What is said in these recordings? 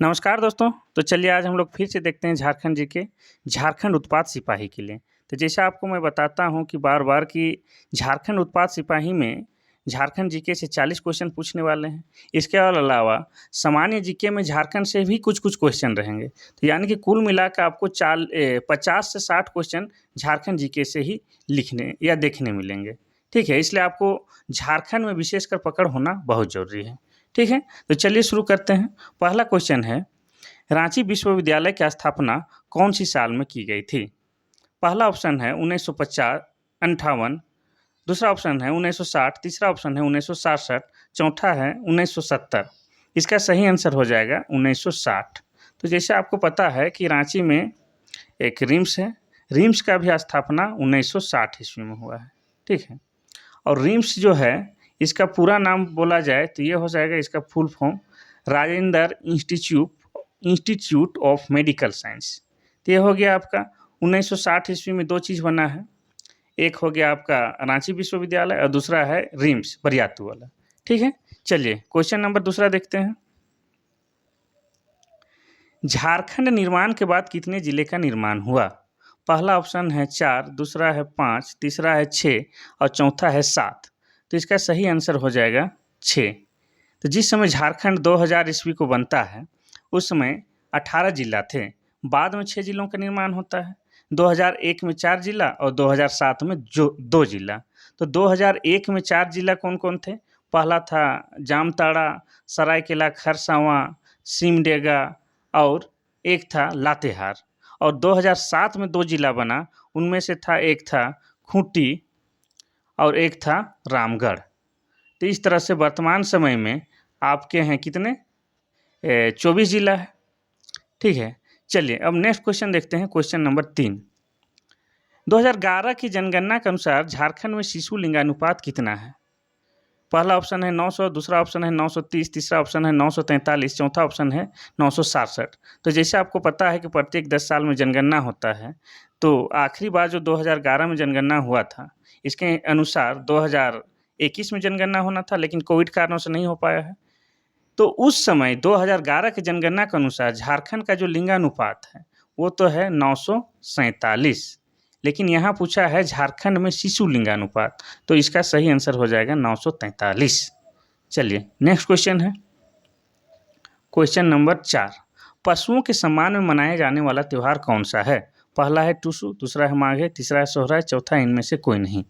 नमस्कार दोस्तों। तो चलिए आज हम लोग फिर से देखते हैं झारखंड जी के झारखंड उत्पाद सिपाही के लिए। तो जैसा आपको मैं बताता हूँ कि बार-बार कि झारखंड उत्पाद सिपाही में झारखंड जीके से 40 क्वेश्चन पूछने वाले हैं। इसके अलावा सामान्य जीके में झारखंड से भी कुछ-कुछ क्वेश्चन रहेंगे। तो यानी कि कुल मिला के आपको 50 से 60 क्वेश्चन झारखंड जीके से ही लिखने या देखने मिलेंगे। ठीक है? इसलिए आपको झारखंड में विशेषकर पकड़ होना बहुत ज़रूरी है। ठीक है? तो चलिए शुरू करते हैं। पहला क्वेश्चन है, रांची विश्वविद्यालय की स्थापना कौन सी साल में की गई थी? पहला ऑप्शन है 1950 58, दूसरा ऑप्शन है 1960, तीसरा ऑप्शन है 1967, चौथा है 1970। इसका सही आंसर हो जाएगा 1960। तो जैसे आपको पता है कि रांची में एक रिम्स है, रिम्स का भी स्थापना 1960 ईस्वी में हुआ है। ठीक है? और रिम्स जो है इसका पूरा नाम बोला जाए तो ये हो जाएगा इसका full form Rajendra institute of medical science. तो ये हो गया आपका 1960 ईस्वी में दो चीज़ बना है। एक हो गया आपका रांची विश्वविद्यालय और दूसरा है रिम्स बरियातू वाला। ठीक है? चलिए क्वेश्चन नंबर दूसरा देखते हैं। झारखंड निर्माण के बाद कितने जिले का निर्माण हुआ? पहला ऑप्शन है 4, दूसरा है 5, तीसरा है 6 और चौथा है 7। तो इसका सही आंसर हो जाएगा 6। तो जिस समय झारखंड 2000 ईस्वी को बनता है उस समय 18 जिला थे, बाद में 6 जिलों का निर्माण होता है। 2001 में 4 जिला और 2007 में जो 2 जिला। तो 2001 में 4 जिला कौन-कौन थे? पहला था जामताड़ा, सरायकेला खरसावां, सिमडेगा और एक था लातेहार। और 2007 में 2 जिला बना, उनमें से था एक था खूंटी और एक था रामगढ़। तो इस तरह से वर्तमान समय में आपके हैं कितने 24 जिला है। ठीक है? चलिए अब नेक्स्ट क्वेश्चन देखते हैं, क्वेश्चन नंबर 3। 2011 की जनगणना के अनुसार झारखंड में शिशु लिंगानुपात कितना है? पहला ऑप्शन है 900, दूसरा ऑप्शन है 930, तीसरा ऑप्शन है 943, चौथा ऑप्शन है 967। तो जैसे आपको पता है कि प्रत्येक 10 साल में जनगणना होता है, तो आखिरी बार जो 2011 में जनगणना हुआ था, इसके अनुसार 2021 में जनगणना होना था लेकिन कोविड कारणों से नहीं हो पाया है। तो उस समय 2011 की जनगणना के अनुसार झारखंड का जो लिंगानुपात है, वो तो है 947। लेकिन यहाँ पूछा है झारखंड में शिशु लिंगानुपात, तो इसका सही आंसर हो जाएगा 943। चलिए नेक्स्ट क्वेश्चन है, क्वेश्चन नंबर 4। पशुओं के सम्मान में मनाया जाने वाला त्योहार कौन सा है? पहला है टुसु, दूसरा है माघे, तीसरा है सोहराय, चौथा इनमें से कोई नहीं।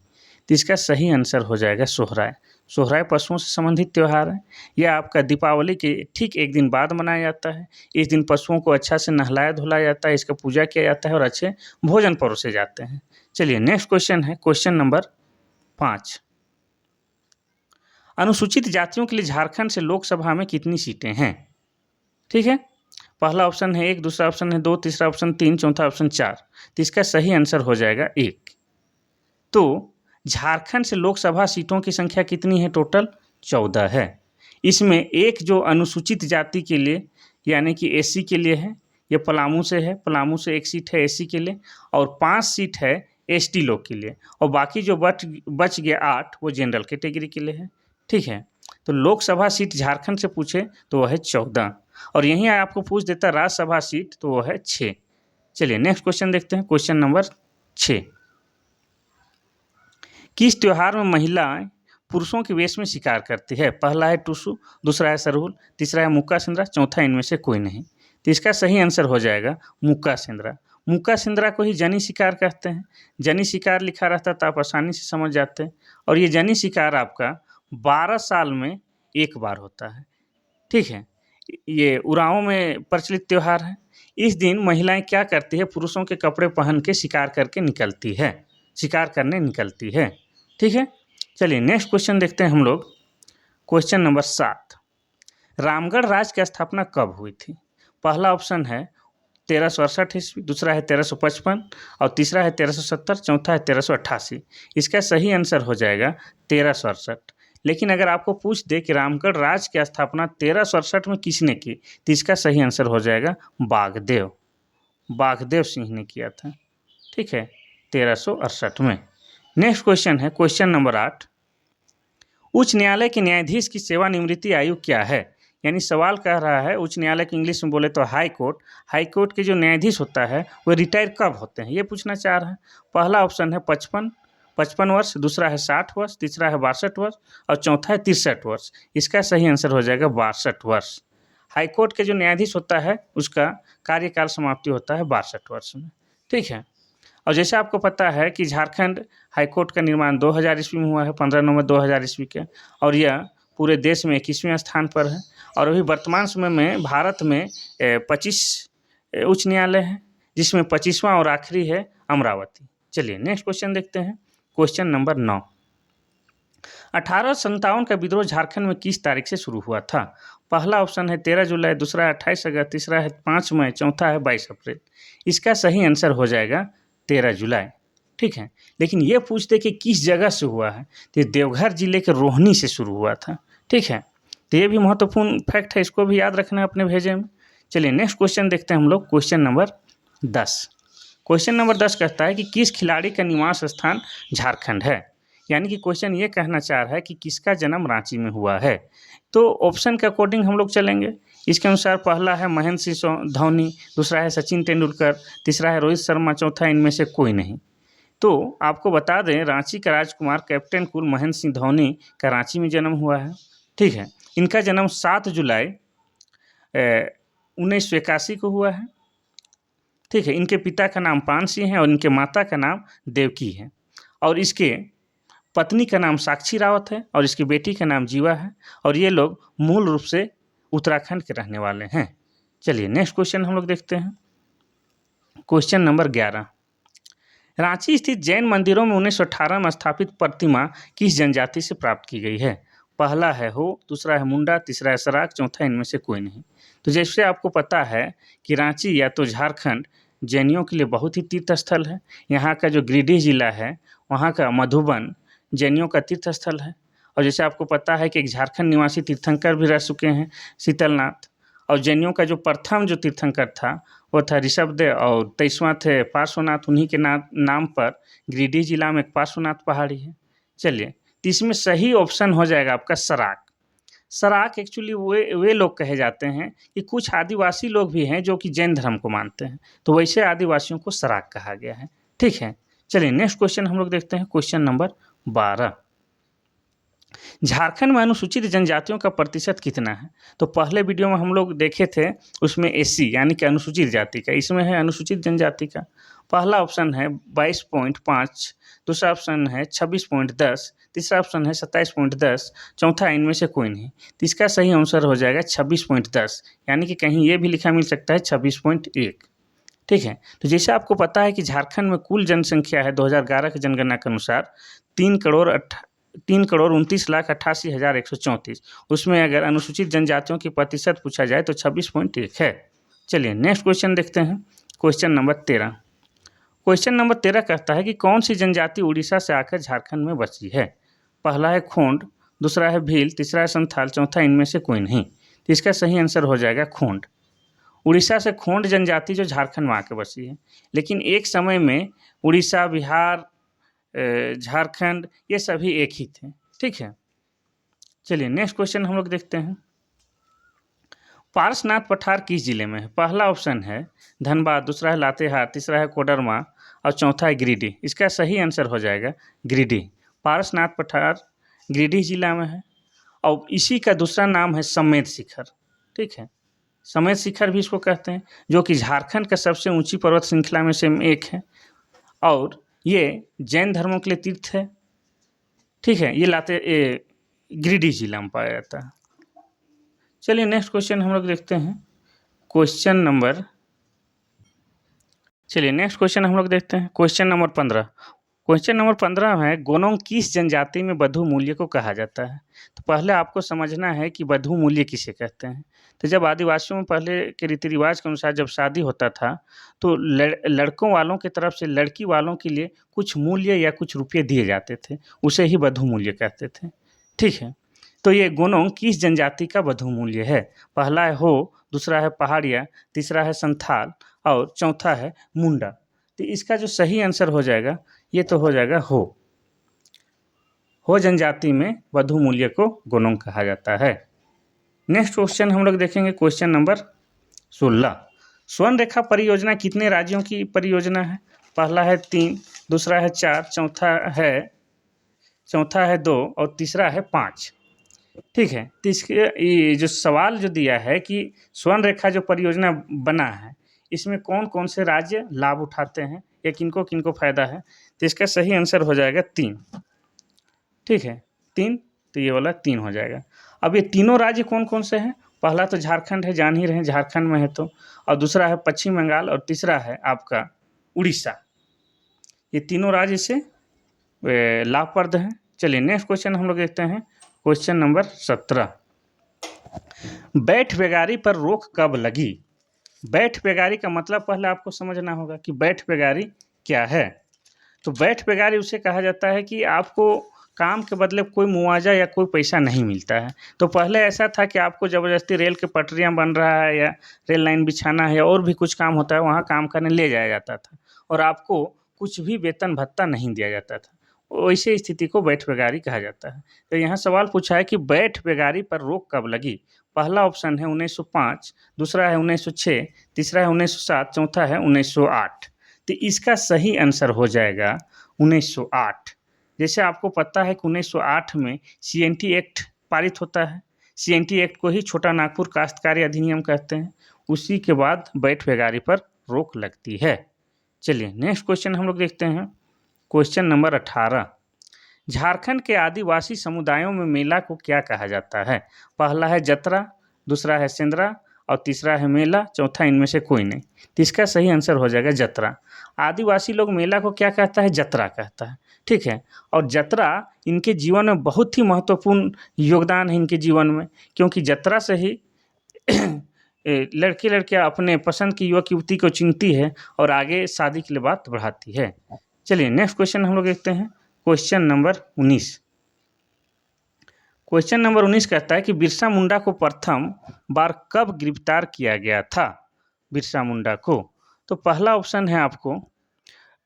तो इसका सही आंसर हो जाएगा सोहराय। सोहराय पशुओं से संबंधित त्यौहार है। यह आपका दीपावली के ठीक एक दिन बाद मनाया जाता है। इस दिन पशुओं को अच्छा से नहलाया धुलाया जाता है, इसका पूजा किया जाता है और अच्छे भोजन परोसे जाते हैं। चलिए नेक्स्ट क्वेश्चन है, क्वेश्चन नंबर 5। अनुसूचित जातियों के लिए झारखंड से लोकसभा में कितनी सीटें हैं? ठीक है? पहला ऑप्शन है 1, दूसरा ऑप्शन है 2, तीसरा ऑप्शन 3, चौथा ऑप्शन 4। तो इसका सही आंसर हो जाएगा 1। तो झारखंड से लोकसभा सीटों की संख्या कितनी है? टोटल 14 है। इसमें एक जो अनुसूचित जाति के लिए यानी कि एससी के लिए है, ये पलामू से है, पलामू से एक सीट है एससी के लिए और 5 सीट है एसटी लोग के लिए और बाकी जो बच गया 8 वो जनरल कैटेगरी के लिए है। ठीक है? तो लोकसभा सीट झारखंड से पूछे तो वह है 14 और यहीं आपको पूछ देता राज्यसभा सीट तो वो है 6। चलिए नेक्स्ट क्वेश्चन देखते हैं, क्वेश्चन नंबर 6। किस त्योहार में महिलाएं पुरुषों के वेश में शिकार करती है? पहला है टुसु, दूसरा है सरहुल, तीसरा है मुक्का सिंद्रा, चौथा इनमें से कोई नहीं। तो इसका सही आंसर हो जाएगा मुक्का सिंद्रा। मुक्का सिंद्रा को ही जनी शिकार कहते हैं। जनी शिकार लिखा रहता तो आप आसानी से समझ जाते हैं। और ये जनी शिकार आपका 12 साल में एक बार होता है। ठीक है? ये उरांव में प्रचलित त्यौहार है। इस दिन महिलाएं क्या करती है? पुरुषों के कपड़े पहन के शिकार करके निकलती है, शिकार करने निकलती है। ठीक है? चलिए नेक्स्ट क्वेश्चन देखते हैं हम लोग, क्वेश्चन नंबर 7। रामगढ़ राज्य की स्थापना कब हुई थी? पहला ऑप्शन है 1368 ईस्वी, दूसरा है 1355 और तीसरा है 1370, चौथा है 1388। इसका सही आंसर हो जाएगा 1368। लेकिन अगर आपको पूछ दे कि रामगढ़ राज्य की स्थापना 1368 में किसने की, तो इसका सही आंसर हो जाएगा बागदेव। बागदेव सिंह ने किया था। ठीक है? 1368 में। नेक्स्ट क्वेश्चन है, क्वेश्चन नंबर 8। उच्च न्यायालय के न्यायाधीश की सेवानिवृत्ति आयु क्या है? यानी सवाल कह रहा है उच्च न्यायालय की इंग्लिश में बोले तो हाई कोर्ट, हाई कोर्ट के जो न्यायाधीश होता है वो रिटायर कब होते हैं, ये पूछना चाह रहा है। पहला ऑप्शन है 55 वर्ष, दूसरा है 60 वर्ष, तीसरा है 62 वर्ष और चौथा है 63 वर्ष। इसका सही आंसर हो जाएगा 62 वर्ष। हाईकोर्ट के जो न्यायाधीश होता है उसका कार्यकाल समाप्ति होता है 62 वर्ष में। ठीक है। और जैसे आपको पता है कि झारखंड हाईकोर्ट का निर्माण 2000 ईस्वी में हुआ है, 15 नवंबर 2000 ईस्वी के, और यह पूरे देश में 21वें स्थान पर है। और अभी वर्तमान समय में भारत में 25 उच्च न्यायालय है, जिसमें 25वां और आखिरी है अमरावती। चलिए नेक्स्ट क्वेश्चन देखते हैं। क्वेश्चन नंबर 9, 1857 का विद्रोह झारखंड में किस तारीख से शुरू हुआ था? पहला ऑप्शन है 13 जुलाई, दूसरा है 28 अगस्त, तीसरा है 5 मई, चौथा है 22 अप्रैल। इसका सही आंसर हो जाएगा 13 जुलाई। ठीक है। लेकिन ये पूछते कि किस जगह से हुआ है, तो देवघर जिले के रोहिणी से शुरू हुआ था। ठीक है। तो ये भी महत्वपूर्ण फैक्ट है, इसको भी याद रखना है अपने भेजे में। चलिए नेक्स्ट क्वेश्चन देखते हैं हम लोग। Question number 10। क्वेश्चन नंबर 10 कहता है कि किस खिलाड़ी का निवास स्थान झारखंड है? यानी कि क्वेश्चन ये कहना चाह रहा है कि किसका जन्म रांची में हुआ है। तो ऑप्शन के अकॉर्डिंग हम लोग चलेंगे। इसके अनुसार पहला है महेंद्र सिंह धोनी, दूसरा है सचिन तेंदुलकर, तीसरा है रोहित शर्मा, चौथा इनमें से कोई नहीं। तो आपको बता दें रांची का राजकुमार कैप्टन कूल महेंद्र सिंह धोनी का रांची में जन्म हुआ है। ठीक है। इनका जन्म 7 जुलाई 1981 को हुआ है। ठीक है। इनके पिता का नाम पान सिंह है और इनके माता का नाम देवकी है, और इसके पत्नी का नाम साक्षी रावत है और इसकी बेटी का नाम जीवा है, और ये लोग मूल रूप से उत्तराखंड के रहने वाले हैं। चलिए नेक्स्ट क्वेश्चन हम लोग देखते हैं। क्वेश्चन नंबर 11, रांची स्थित जैन मंदिरों में 1918 में स्थापित प्रतिमा किस जनजाति से प्राप्त की गई है? पहला है हो, दूसरा है मुंडा, तीसरा है सराक, चौथा इनमें से कोई नहीं। तो जैसे आपको पता है कि रांची या तो झारखंड जैनियों के लिए बहुत ही तीर्थ स्थल है। यहाँ का जो गिरिडीह जिला है वहाँ का मधुबन जैनियों का तीर्थ स्थल है। और जैसे आपको पता है कि एक झारखंड निवासी तीर्थंकर भी रह चुके हैं, शीतलनाथ। और जैनियों का जो प्रथम जो तीर्थंकर था वो था ऋषभदेव, और 23वां थे पार्श्वनाथ। उन्हीं के नाम पर गिरिडीह जिला में एक पार्श्वनाथ पहाड़ी है। चलिए, तो इसमें सही ऑप्शन हो जाएगा आपका सराक। सराक एक्चुअली वे लोग कहे जाते हैं कि कुछ आदिवासी लोग भी हैं जो कि जैन धर्म को मानते हैं, तो वैसे आदिवासियों को सराक कहा गया है। ठीक है। चलिए नेक्स्ट क्वेश्चन हम लोग देखते हैं। क्वेश्चन नंबर 12, झारखंड में अनुसूचित जनजातियों का प्रतिशत कितना है? तो पहले वीडियो में हम लोग देखे थे, उसमें एससी यानी कि अनुसूचित जाति का, इसमें है अनुसूचित जनजाति का। पहला ऑप्शन है 22.5, दूसरा ऑप्शन है 26.10, तीसरा ऑप्शन है 27.10, चौथा इनमें से कोई नहीं। तो इसका सही आंसर हो जाएगा 26.10, यानी कि कहीं ये भी लिखा मिल सकता है 26.1। ठीक है। तो जैसे आपको पता है कि झारखंड में कुल जनसंख्या है 2011 की जनगणना के अनुसार 3,29,88,134। उसमें अगर अनुसूचित जनजातियों की प्रतिशत पूछा जाए तो 26.1 है। चलिए नेक्स्ट क्वेश्चन देखते हैं। Question number 13। क्वेश्चन नंबर 13 कहता है कि कौन सी जनजाति उड़ीसा से आकर झारखंड में बसी है? पहला है खोंड, दूसरा है भील, तीसरा है संथाल, चौथा इनमें से कोई नहीं। तो इसका सही आंसर हो जाएगा खोंड। उड़ीसा से खोंड जनजाति जो झारखंड में आके बसी है, लेकिन एक समय में उड़ीसा, बिहार, झारखंड ये सभी एक ही थे। ठीक है। चलिए नेक्स्ट क्वेश्चन हम लोग देखते हैं। पारसनाथ पठार किस जिले में है? पहला ऑप्शन है धनबाद, दूसरा है लातेहार, तीसरा है कोडरमा और चौथा है गिरिडीह। इसका सही आंसर हो जाएगा गिरिडीह। पारसनाथ पठार गिरिडीह जिला में है, और इसी का दूसरा नाम है समेत शिखर। ठीक है। समेत शिखर भी इसको कहते हैं, जो कि झारखंड का सबसे ऊंची पर्वत श्रृंखला में से एक है, और ये जैन धर्मों के लिए तीर्थ है। ठीक है। ये गिरिडीह जिला में पाया जाता है। चलिए नेक्स्ट क्वेश्चन हम लोग देखते हैं। Question number 15। क्वेश्चन नंबर 15 है गोनोंग किस जनजाति में वधू मूल्य को कहा जाता है? तो पहले आपको समझना है कि वधू मूल्य किसे कहते हैं। तो जब आदिवासियों में पहले के रीति रिवाज के अनुसार जब शादी होता था तो लड़कों वालों की तरफ से लड़की वालों के लिए कुछ मूल्य या कुछ रुपये दिए जाते थे, उसे ही वधू मूल्य कहते थे। ठीक है। तो ये गोनोंग किस जनजाति का वधू मूल्य है? पहला है हो, दूसरा है पहाड़िया, तीसरा है संथाल और चौथा है मुंडा। तो इसका जो सही आंसर हो जाएगा ये तो हो जाएगा हो जनजाति में वधू मूल्य को गोनोंग कहा जाता है। नेक्स्ट क्वेश्चन हम लोग देखेंगे क्वेश्चन नंबर 16। स्वर्ण रेखा परियोजना कितने राज्यों की परियोजना है? पहला है 3, दूसरा है 4, चौथा है 2 और तीसरा है 5। ठीक है, तो इसके ये जो सवाल जो दिया है कि स्वर्ण रेखा जो परियोजना बना है, इसमें कौन कौन से राज्य लाभ उठाते हैं या किनको किनको फायदा है, तो इसका सही आंसर हो जाएगा 3। ठीक है, 3, तो ये वाला 3 हो जाएगा। अब ये तीनों राज्य कौन कौन से हैं? पहला तो झारखंड है, जान ही रहे हैं झारखंड में है तो, और दूसरा है पश्चिम बंगाल और तीसरा है आपका उड़ीसा। ये तीनों राज्य से लाभप्रद हैं। चलिए नेक्स्ट क्वेश्चन हम लोग देखते हैं क्वेश्चन नंबर 17। बैठ बेगारी पर रोक कब लगी? बैठ बेगारी का मतलब पहले आपको समझना होगा कि बैठ बेगारी क्या है। तो बैठ बेगारी उसे कहा जाता है कि आपको काम के बदले कोई मुआवजा या कोई पैसा नहीं मिलता है। तो पहले ऐसा था कि आपको ज़बरदस्ती रेल के पटरियाँ बन रहा है या रेल लाइन बिछाना है या और भी कुछ काम होता है, वहाँ काम करने ले जाया जाता था और आपको कुछ भी वेतन भत्ता नहीं दिया जाता था। वैसे स्थिति को बैठ बेगारी कहा जाता है। तो यहाँ सवाल पूछा है कि बैठ बेगारी पर रोक कब लगी? पहला ऑप्शन है 1905, दूसरा है 1906, तीसरा है 1907, चौथा है 1908। तो इसका सही आंसर हो जाएगा 1908। जैसे आपको पता है कि 1908 में सीएनटी एक्ट पारित होता है। सीएनटी एक्ट को ही छोटा नागपुर काश्तकारी अधिनियम कहते हैं। उसी के बाद बैठ बेगारी पर रोक लगती है। चलिए नेक्स्ट क्वेश्चन हम लोग देखते हैं क्वेश्चन नंबर 18। झारखंड के आदिवासी समुदायों में मेला को क्या कहा जाता है? पहला है जतरा, दूसरा है सेंद्रा और तीसरा है मेला, चौथा इनमें से कोई नहीं। तो इसका सही आंसर हो जाएगा जतरा। आदिवासी लोग मेला को क्या कहता है? जतरा कहता है। ठीक है, और जतरा इनके जीवन में बहुत ही महत्वपूर्ण योगदान है इनके जीवन में, क्योंकि जतरा से ही लड़के लड़कियां अपने पसंद की युवक युवती को चुनती है और आगे शादी के लिए बात बढ़ाती है। चलिए नेक्स्ट क्वेश्चन हम लोग देखते हैं क्वेश्चन नंबर 19। क्वेश्चन नंबर 19 कहता है कि बिरसा मुंडा को प्रथम बार कब गिरफ्तार किया गया था? बिरसा मुंडा को तो पहला ऑप्शन है आपको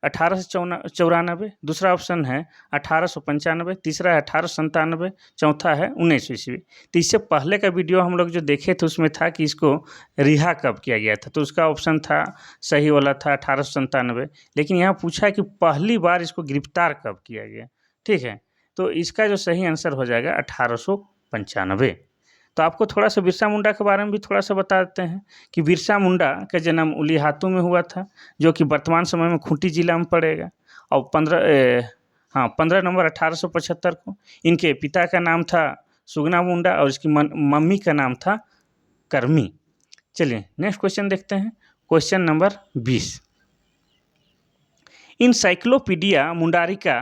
1894, दूसरा ऑप्शन है 1895, तीसरा है 1897, चौथा है 1900 ईस्वी। तो इससे पहले का वीडियो हम लोग जो देखे थे उसमें था कि इसको रिहा कब किया गया था, तो उसका ऑप्शन था सही वाला था 1897। लेकिन यहाँ पूछा है कि पहली बार इसको गिरफ्तार कब किया गया। ठीक है, तो इसका जो सही आंसर हो जाएगा 1895। तो आपको थोड़ा सा बिरसा मुंडा के बारे में भी थोड़ा सा बता देते हैं कि बिरसा मुंडा का जन्म उलीहातू में हुआ था, जो कि वर्तमान समय में खूंटी जिला में पड़ेगा, और 15 नवंबर 1875 को। इनके पिता का नाम था सुगना मुंडा और इसकी मम्मी का नाम था कर्मी। चलिए नेक्स्ट क्वेश्चन देखते हैं क्वेश्चन नंबर 20। इनसाइक्लोपीडिया मुंडारिका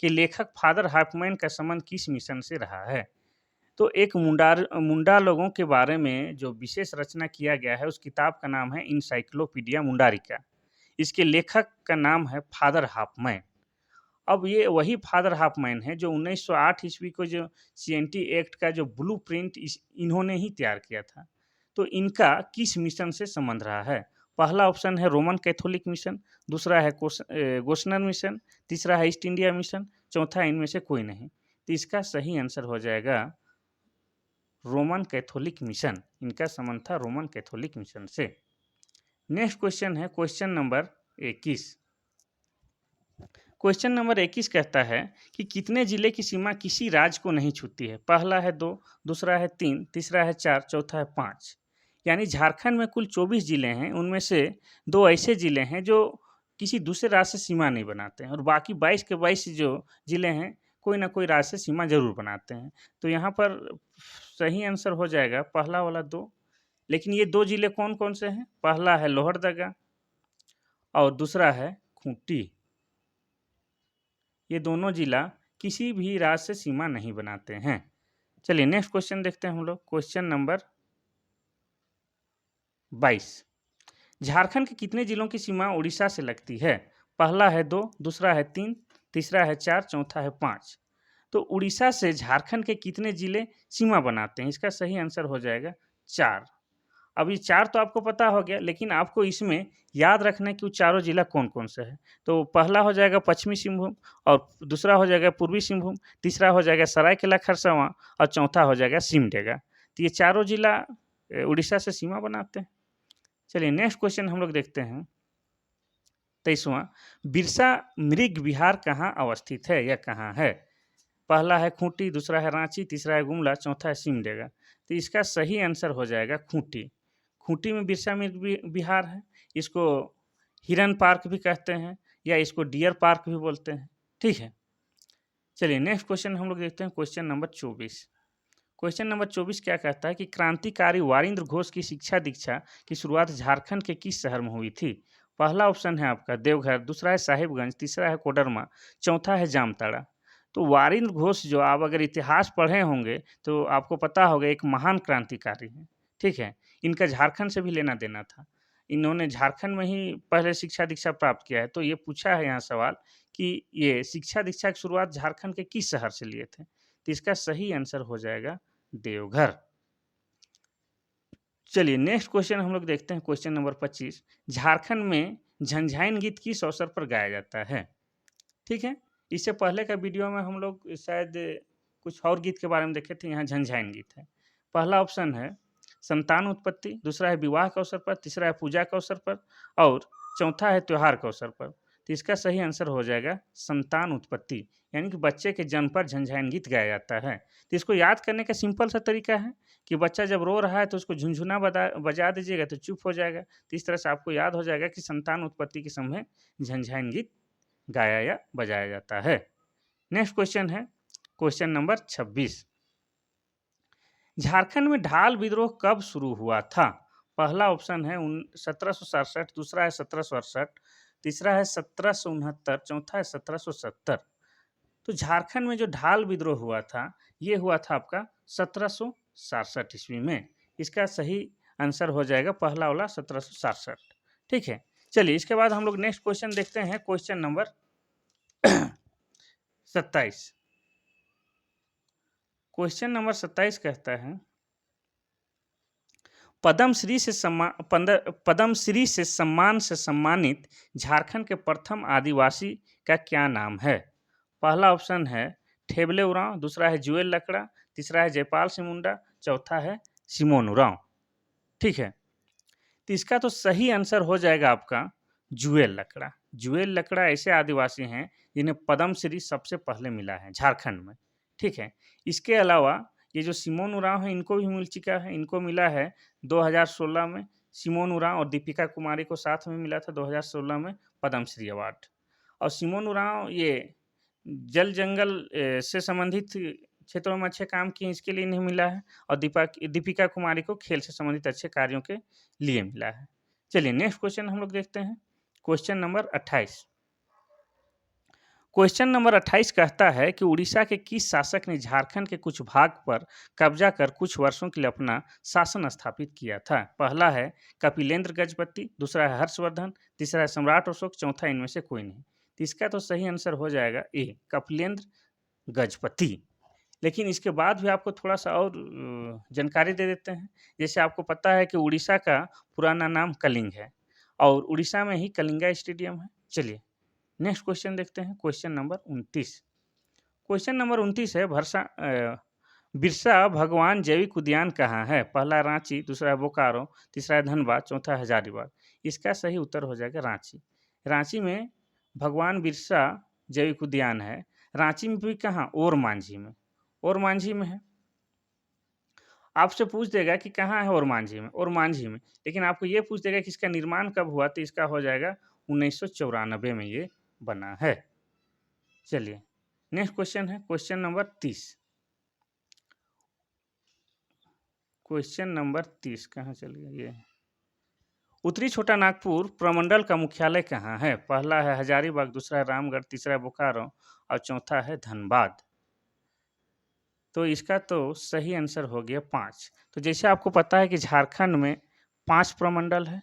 के लेखक फादर हाफमैन का संबंध किस मिशन से रहा है? तो एक मुंडा लोगों के बारे में जो विशेष रचना किया गया है उस किताब का नाम है इनसाइक्लोपीडिया मुंडारिका। इसके लेखक का नाम है फादर हाफमैन। अब ये वही फादर हाफमैन है जो 1908 ईस्वी को जो सीएनटी एक्ट का जो ब्लूप्रिंट इन्होंने ही तैयार किया था। तो इनका किस मिशन से संबंध रहा है? पहला ऑप्शन है रोमन कैथोलिक मिशन, दूसरा है गोस्नर मिशन, तीसरा है ईस्ट इंडिया मिशन, चौथा इनमें से कोई नहीं। तो इसका सही आंसर हो जाएगा रोमन कैथोलिक मिशन। इनका संबंध था रोमन कैथोलिक मिशन से। नेक्स्ट क्वेश्चन है क्वेश्चन नंबर 21। क्वेश्चन नंबर 21 कहता है कि कितने जिले की सीमा किसी राज्य को नहीं छूती है? पहला है 2, दूसरा है 3, तीसरा है 4, चौथा है 5। यानी झारखंड में कुल 24 जिले हैं, उनमें से 2 ऐसे जिले हैं जो किसी दूसरे राज्य से सीमा नहीं बनाते हैं और बाकी 22 के 22 जो जिले हैं कोई ना कोई राज्य से सीमा जरूर बनाते हैं। तो यहाँ पर सही आंसर हो जाएगा पहला वाला 2। लेकिन ये 2 जिले कौन कौन से हैं? पहला है लोहरदगा और दूसरा है खूंटी। ये दोनों जिला किसी भी राज्य से सीमा नहीं बनाते हैं। चलिए नेक्स्ट क्वेश्चन देखते हैं हम लोग क्वेश्चन नंबर 22। झारखंड के कितने जिलों की सीमा उड़ीसा से लगती है? पहला है 2, दूसरा है 3, तीसरा है 4, चौथा है 5। तो उड़ीसा से झारखंड के कितने जिले सीमा बनाते हैं? इसका सही आंसर हो जाएगा 4। अब ये 4 तो आपको पता हो गया, लेकिन आपको इसमें याद रखना है कि वो चारों जिला कौन कौन से हैं। तो पहला हो जाएगा पश्चिमी सिंहभूम और दूसरा हो जाएगा पूर्वी सिंहभूम, तीसरा हो जाएगा सरायकेला खरसावां और चौथा हो जाएगा सिमडेगा। तो ये चारों जिला उड़ीसा से सीमा बनाते हैं। चलिए नेक्स्ट क्वेश्चन हम लोग देखते हैं 23वां। बिरसा मृग विहार कहाँ अवस्थित है या कहाँ है? पहला है खूंटी, दूसरा है रांची, तीसरा है गुमला, चौथा है सिमडेगा। तो इसका सही आंसर हो जाएगा खूंटी। खूंटी में बिरसा मृग विहार है। इसको हिरन पार्क भी कहते हैं या इसको डियर पार्क भी बोलते हैं। ठीक है, चलिए नेक्स्ट क्वेश्चन हम लोग देखते हैं, क्वेश्चन नंबर 24। क्वेश्चन नंबर 24 क्या कहता है कि क्रांतिकारी वारिंद्र घोष की शिक्षा दीक्षा की शुरुआत झारखंड के किस शहर में हुई थी? पहला ऑप्शन है आपका देवघर, दूसरा है साहिबगंज, तीसरा है कोडरमा, चौथा है जामताड़ा। तो वारिंद्र घोष जो आप अगर इतिहास पढ़े होंगे तो आपको पता होगा एक महान क्रांतिकारी हैं। ठीक है, इनका झारखंड से भी लेना देना था। इन्होंने झारखंड में ही पहले शिक्षा दीक्षा प्राप्त किया है। तो ये पूछा है यहाँ सवाल कि ये शिक्षा दीक्षा की शुरुआत झारखंड के किस शहर से लिए थे? तो इसका सही आंसर हो जाएगा देवघर। चलिए नेक्स्ट क्वेश्चन हम लोग देखते हैं, क्वेश्चन नंबर 25। झारखंड में झंझाइन गीत किस अवसर पर गाया जाता है? ठीक है, इससे पहले का वीडियो में हम लोग शायद कुछ और गीत के बारे में देखे थे, यहाँ झंझाइन गीत है। पहला ऑप्शन है संतान उत्पत्ति, दूसरा है विवाह के अवसर पर, तीसरा है पूजा के अवसर पर और चौथा है त्योहार के अवसर पर। तो इसका सही आंसर हो जाएगा संतान उत्पत्ति, यानी कि बच्चे के जन्म पर झंझाइन गीत गाया जाता है। तो इसको याद करने का सिंपल सा तरीका है कि बच्चा जब रो रहा है तो उसको झुनझुना बजा दीजिएगा तो चुप हो जाएगा। तो इस तरह से आपको याद हो जाएगा कि संतान उत्पत्ति के समय झंझाइन गीत गाया या बजाया जाता है। नेक्स्ट क्वेश्चन है क्वेश्चन नंबर 26। झारखंड में ढाल विद्रोह कब शुरू हुआ था? पहला ऑप्शन है 1767, दूसरा है 1768, तीसरा है 1769, चौथा है 1770। तो झारखंड में जो ढाल विद्रोह हुआ था ये हुआ था आपका 1767 ईस्वी में। इसका सही आंसर हो जाएगा पहला वाला 1767। ठीक है, चलिए इसके बाद हम लोग नेक्स्ट क्वेश्चन देखते हैं, क्वेश्चन नंबर 27। क्वेश्चन नंबर 27 कहता है पद्मश्री से सम्मान से सम्मानित झारखंड के प्रथम आदिवासी का क्या नाम है? पहला ऑप्शन है ठेबले उरांव, दूसरा है जुएल लकड़ा, तीसरा है जयपाल सिंह मुंडा, चौथा है सिमोन उरांव। ठीक है, तो इसका तो सही आंसर हो जाएगा आपका जुएल लकड़ा। जुएल लकड़ा ऐसे आदिवासी हैं जिन्हें पद्मश्री सबसे पहले मिला है झारखंड में। ठीक है, इसके अलावा ये जो सिमोन उरांव है इनको भी मिल चुका है, इनको मिला है 2016 में। सिमोन उरांव और दीपिका कुमारी को साथ में मिला था 2016 में पद्मश्री अवार्ड। और सिमोन उरांव ये जल जंगल से संबंधित क्षेत्रों में अच्छे काम किए, इसके लिए इन्हें मिला है। और दीपिका कुमारी को खेल से संबंधित अच्छे कार्यों के लिए मिला है। चलिए नेक्स्ट क्वेश्चन हम लोग देखते हैं, क्वेश्चन नंबर 28। क्वेश्चन नंबर 28 कहता है कि उड़ीसा के किस शासक ने झारखंड के कुछ भाग पर कब्जा कर कुछ वर्षों के लिए अपना शासन स्थापित किया था? पहला है कपिलेंद्र गजपति, दूसरा है हर्षवर्धन, तीसरा है सम्राट अशोक, चौथा इनमें से कोई नहीं। तो इसका तो सही आंसर हो जाएगा ए कपिलेंद्र गजपति। लेकिन इसके बाद भी आपको थोड़ा सा और जानकारी दे देते हैं। जैसे आपको पता है कि उड़ीसा का पुराना नाम कलिंग है और उड़ीसा में ही कलिंगा स्टेडियम है। चलिए नेक्स्ट क्वेश्चन देखते हैं, क्वेश्चन नंबर 29। क्वेश्चन नंबर 29 है बिरसा भगवान जैविक उद्यान कहाँ है? पहला रांची, दूसरा है बोकारो, तीसरा है धनबाद, चौथा है हजारीबाग। इसका सही उत्तर हो जाएगा रांची। रांची में भगवान बिरसा जैविक उद्यान है। रांची में भी कहाँ? ओरमांझी में। ओरमांझी में है। आपसे पूछ देगा कि कहाँ है ओरमांझी में? ओरमांझी में। लेकिन आपको ये पूछ देगा कि इसका निर्माण कब हुआ, तो इसका हो जाएगा 1994 में ये बना है। चलिए नेक्स्ट क्वेश्चन है क्वेश्चन नंबर 30। क्वेश्चन नंबर 30 कहाँ चल गया ये? उत्तरी छोटा नागपुर प्रमंडल का मुख्यालय कहाँ है? पहला है हजारीबाग, दूसरा है रामगढ़, तीसरा है बोकारो और चौथा है धनबाद। तो इसका तो सही आंसर हो गया 5। तो जैसे आपको पता है कि झारखंड में 5 प्रमंडल है,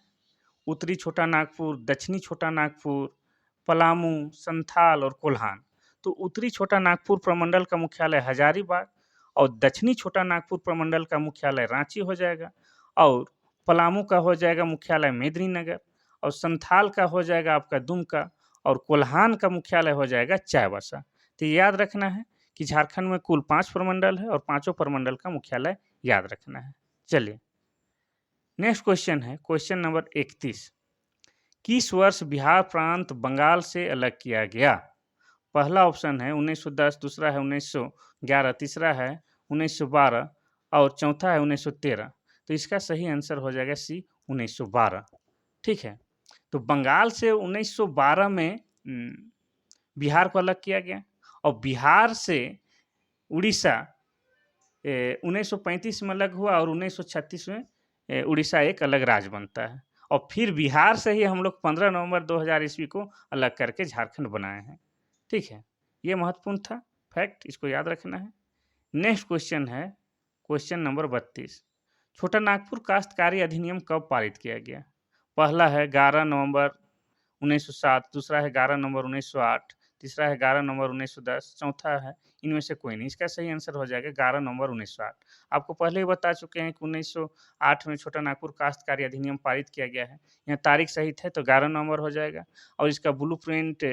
उत्तरी छोटा नागपुर, दक्षिणी छोटा नागपुर, पलामू, संथाल और कोल्हान। तो उत्तरी छोटा नागपुर प्रमंडल का मुख्यालय हजारीबाग और दक्षिणी छोटा नागपुर प्रमंडल का मुख्यालय रांची हो जाएगा और पलामू का हो जाएगा मुख्यालय मेदिनीनगर और संथाल का हो जाएगा आपका दुमका और कोल्हान का मुख्यालय हो जाएगा चाईबासा। तो याद रखना है कि झारखंड में कुल 5 प्रमंडल है और पांचों प्रमंडल का मुख्यालय याद रखना है। चलिए नेक्स्ट क्वेश्चन है क्वेश्चन नंबर 31। किस वर्ष बिहार प्रांत बंगाल से अलग किया गया? पहला ऑप्शन है 1910, दूसरा है 1911, तीसरा है 1912 और चौथा है 1913। तो इसका सही आंसर हो जाएगा सी 1912। ठीक है, तो बंगाल से 1912 में बिहार को अलग किया गया और बिहार से उड़ीसा 1935 में अलग हुआ और 1936 में उड़ीसा एक अलग राज्य बनता है और फिर बिहार से ही हम लोग 15 नवंबर 2000 ईस्वी को अलग करके झारखंड बनाए हैं। ठीक है, ये महत्वपूर्ण था फैक्ट, इसको याद रखना है। नेक्स्ट क्वेश्चन है क्वेश्चन नंबर 32। छोटा नागपुर काश्तकारी अधिनियम कब पारित किया गया? पहला है 11 नवंबर 1907, दूसरा है 11 नवंबर 1908, तीसरा है 11 नवंबर 1910, चौथा है इनमें से कोई नहीं। इसका सही आंसर हो जाएगा 11 नवंबर 1908। आपको पहले ही बता चुके हैं कि 1908 में छोटा नागपुर काश्तकारी अधिनियम पारित किया गया है। यहाँ तारीख सही थे तो 11 नवंबर हो जाएगा और इसका ब्लू प्रिंट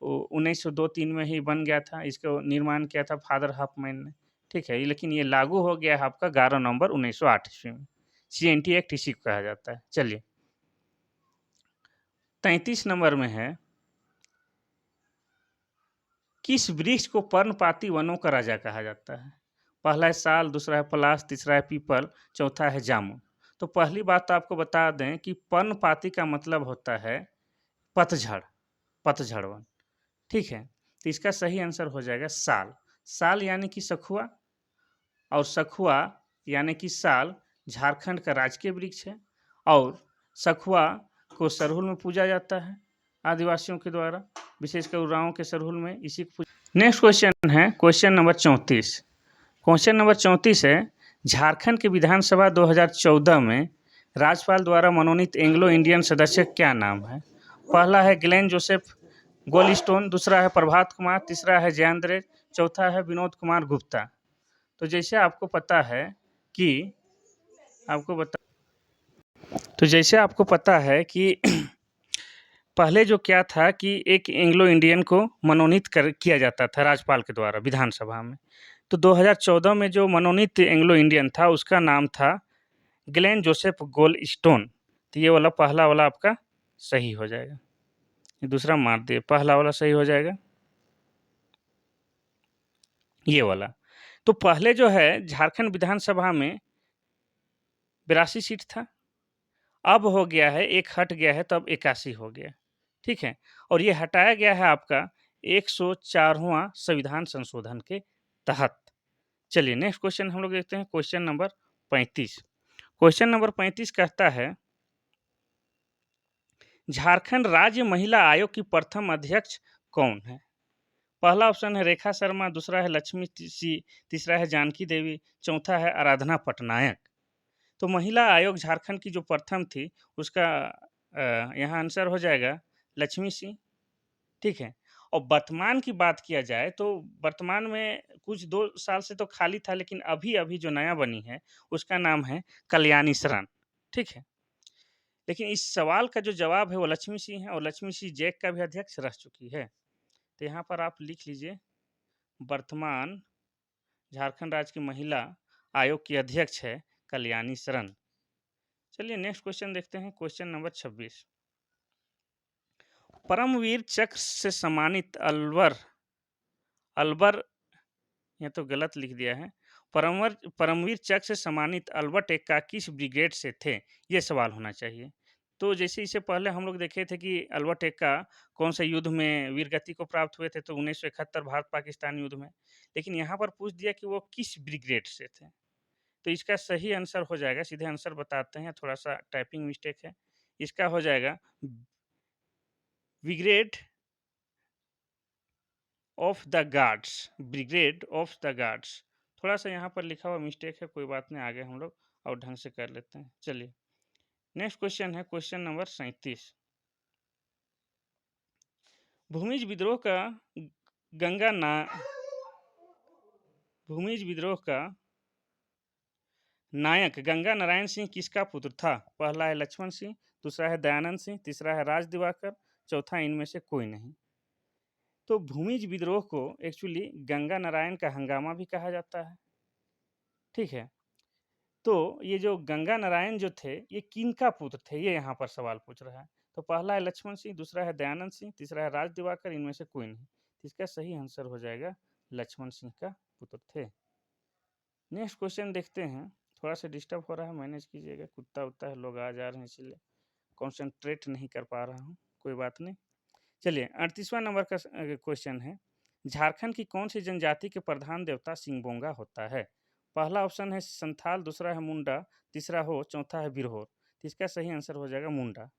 1902-3 में ही बन गया था। इसका निर्माण किया था फादर हफमैन ने। ठीक है, लेकिन ये लागू हो गया है आपका 11 नवंबर 1908 ईस्वी में। CNT एक्ट इसी को कहा जाता है। चलिए 33 नंबर में है किस वृक्ष को पर्णपाती वनों का राजा कहा जाता है? पहला है साल, दूसरा है पलाश, तीसरा है पीपल, चौथा है जामुन। तो पहली बात तो आपको बता दें कि पर्णपाती का मतलब होता है पतझड़, पतझड़ वन। ठीक है, तो इसका सही आंसर हो जाएगा साल। साल यानी कि सखुआ और सखुआ यानी कि साल झारखंड का राजकीय वृक्ष है और सखुआ को सरहुल में पूजा जाता है आदिवासियों के द्वारा, विशेषकर उरांव के सरहुल में इसी को पूजा। नेक्स्ट क्वेश्चन है क्वेश्चन नंबर 34। क्वेश्चन नंबर 34 है झारखंड के विधानसभा 2014 में राज्यपाल द्वारा मनोनीत एंग्लो इंडियन सदस्य क्या नाम है? पहला है ग्लेन जोसेफ गोल्डस्टोन, दूसरा है प्रभात कुमार, तीसरा है जयेंद्र, चौथा है विनोद कुमार गुप्ता। तो जैसे आपको पता है कि पहले जो क्या था कि एक एंग्लो इंडियन को मनोनीत किया जाता था राज्यपाल के द्वारा विधानसभा में। तो 2014 में जो मनोनीत एंग्लो इंडियन था उसका नाम था ग्लेन जोसेफ गोल्डस्टोन। तो ये वाला पहला वाला आपका सही हो जाएगा, ये दूसरा मार दिए, पहला वाला सही हो जाएगा ये वाला। तो पहले जो है झारखंड विधानसभा में 82 सीट था, अब हो गया है एक हट गया है तो अब 81 हो गया। ठीक है, और ये हटाया गया है आपका 104वां संविधान संशोधन के तहत। चलिए नेक्स्ट क्वेश्चन हम लोग देखते हैं क्वेश्चन नंबर 35। क्वेश्चन नंबर 35 कहता है झारखंड राज्य महिला आयोग की प्रथम अध्यक्ष कौन है? पहला ऑप्शन है रेखा शर्मा, दूसरा है लक्ष्मी सी, तीसरा है जानकी देवी, चौथा है आराधना पटनायक। तो महिला आयोग झारखंड की जो प्रथम थी उसका यहाँ आंसर हो जाएगा लक्ष्मी सिंह। ठीक है, और वर्तमान की बात किया जाए तो वर्तमान में कुछ 2 साल से तो खाली था, लेकिन अभी जो नया बनी है उसका नाम है कल्याणी शरण। ठीक है, लेकिन इस सवाल का जो जवाब है वो लक्ष्मी सिंह है और लक्ष्मी सिंह जैक का भी अध्यक्ष रह चुकी है। तो यहाँ पर आप लिख लीजिए वर्तमान झारखंड राज्य की महिला आयोग की अध्यक्ष है कल्याणी शरण। चलिए नेक्स्ट क्वेश्चन देखते हैं क्वेश्चन नंबर 26। परमवीर चक्र से सम्मानित अलबर ये तो गलत लिख दिया है, परमवीर चक्र से सम्मानित अल्बर्ट एक्का किस ब्रिगेड से थे? ये सवाल होना चाहिए। तो जैसे इससे पहले हम लोग देखे थे कि अल्बर्ट एक्का कौन से युद्ध में वीरगति को प्राप्त हुए थे, तो 1971 भारत पाकिस्तान युद्ध में। लेकिन यहाँ पर पूछ दिया कि वो किस ब्रिगेड से थे, तो इसका सही आंसर हो जाएगा, सीधे आंसर बताते हैं, थोड़ा सा टाइपिंग मिस्टेक है, इसका हो जाएगा brigade of the guards, brigade of the guards. थोड़ा सा यहाँ पर लिखा हुआ मिस्टेक है, कोई बात नहीं, आगे हम लोग और ढंग से कर लेते हैं। चलिए नेक्स्ट क्वेश्चन है क्वेश्चन नंबर 37। भूमिज विद्रोह का गंगा ना भूमिज विद्रोह का नायक गंगा नारायण सिंह किसका पुत्र था? पहला है लक्ष्मण सिंह, दूसरा है दयानंद सिंह, तीसरा है राज दिवाकर, चौथा इनमें से कोई नहीं। तो भूमिज विद्रोह को एक्चुअली गंगा नारायण का हंगामा भी कहा जाता है। ठीक है, तो ये जो गंगा नारायण जो थे ये किनका पुत्र थे, ये यहाँ पर सवाल पूछ रहा है। तो पहला है लक्ष्मण सिंह, दूसरा है दयानंद सिंह, तीसरा है राज दिवाकर, इनमें से कोई नहीं। तो इसका सही आंसर हो जाएगा लक्ष्मण सिंह का पुत्र थे। नेक्स्ट क्वेश्चन देखते हैं। थोड़ा सा डिस्टर्ब हो रहा है, मैनेज कीजिएगा, कुत्ता उत्ता है, लोग आ जा रहे हैं इसलिए कॉन्सेंट्रेट नहीं कर पा रहा हूँ, कोई बात नहीं। चलिए 38वां नंबर का क्वेश्चन है, झारखंड की कौन सी जनजाति के प्रधान देवता सिंगबोंगा होता है? पहला ऑप्शन है संथाल, दूसरा है मुंडा, तीसरा हो, चौथा है बिरहोर। तो इसका सही आंसर हो जाएगा मुंडा।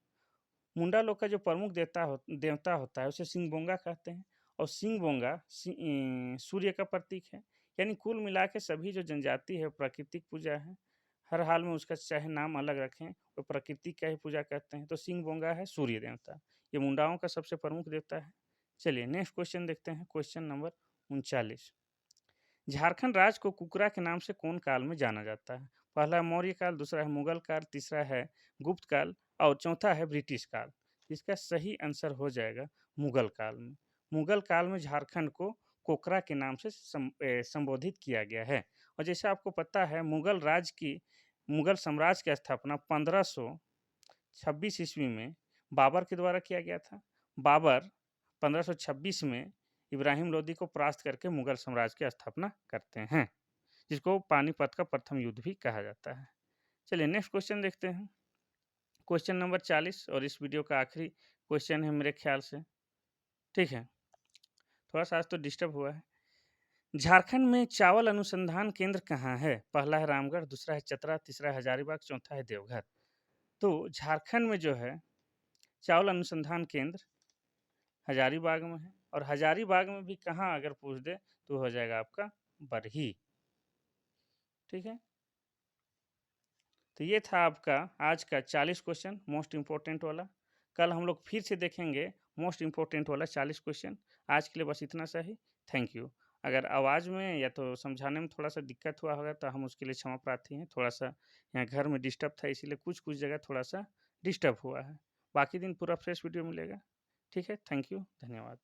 मुंडा लोग का जो प्रमुख देवता होता है उसे सिंगबोंगा कहते हैं, और सिंगबोंगा सूर्य का प्रतीक है। यानी कुल मिला के सभी जो जनजाति है प्राकृतिक पूजा है, हर हाल में उसका चाहे नाम अलग रखें वो प्रकृति का ही पूजा करते हैं। तो सिंगबोंगा है सूर्य देवता, ये मुंडाओं का सबसे प्रमुख देवता है। चलिए नेक्स्ट क्वेश्चन देखते हैं, क्वेश्चन नंबर 39। झारखंड राज्य को कुकरा के नाम से कौन काल में जाना जाता है? पहला है मौर्य काल, दूसरा है मुगल काल, तीसरा है गुप्त काल और चौथा है ब्रिटिश काल। इसका सही आंसर हो जाएगा मुगल काल में। मुगल काल में झारखंड को कोकरा के नाम से संबोधित किया गया है। और जैसे आपको पता है मुगल साम्राज्य की स्थापना 1526 ईस्वी में बाबर के द्वारा किया गया था। बाबर 1526 में इब्राहिम लोदी को परास्त करके मुगल साम्राज्य की स्थापना करते हैं, जिसको पानीपत का प्रथम युद्ध भी कहा जाता है। चलिए नेक्स्ट क्वेश्चन देखते हैं, क्वेश्चन नंबर 40, और इस वीडियो का आखिरी क्वेश्चन है मेरे ख्याल से। ठीक है, थोड़ा सा आज तो डिस्टर्ब हुआ है। झारखंड में चावल अनुसंधान केंद्र कहाँ है? पहला है रामगढ़, दूसरा है चतरा, तीसरा है हजारीबाग, चौथा है देवघर। तो झारखंड में जो है चावल अनुसंधान केंद्र हजारीबाग में है, और हजारीबाग में भी कहाँ अगर पूछ दे तो हो जाएगा आपका बरही। ठीक है, तो ये था आपका आज का 40 क्वेश्चन मोस्ट इम्पोर्टेंट वाला। कल हम लोग फिर से देखेंगे मोस्ट इम्पोर्टेंट वाला 40 क्वेश्चन। आज के लिए बस इतना सा ही। Thank you. अगर आवाज़ में या तो समझाने में थोड़ा सा दिक्कत हुआ होगा तो हम उसके लिए क्षमा प्रार्थी हैं। थोड़ा सा यहाँ घर में डिस्टर्ब था, इसीलिए कुछ कुछ जगह थोड़ा सा डिस्टर्ब हुआ है। बाकी दिन पूरा फ्रेश वीडियो मिलेगा। ठीक है, थैंक यू, धन्यवाद।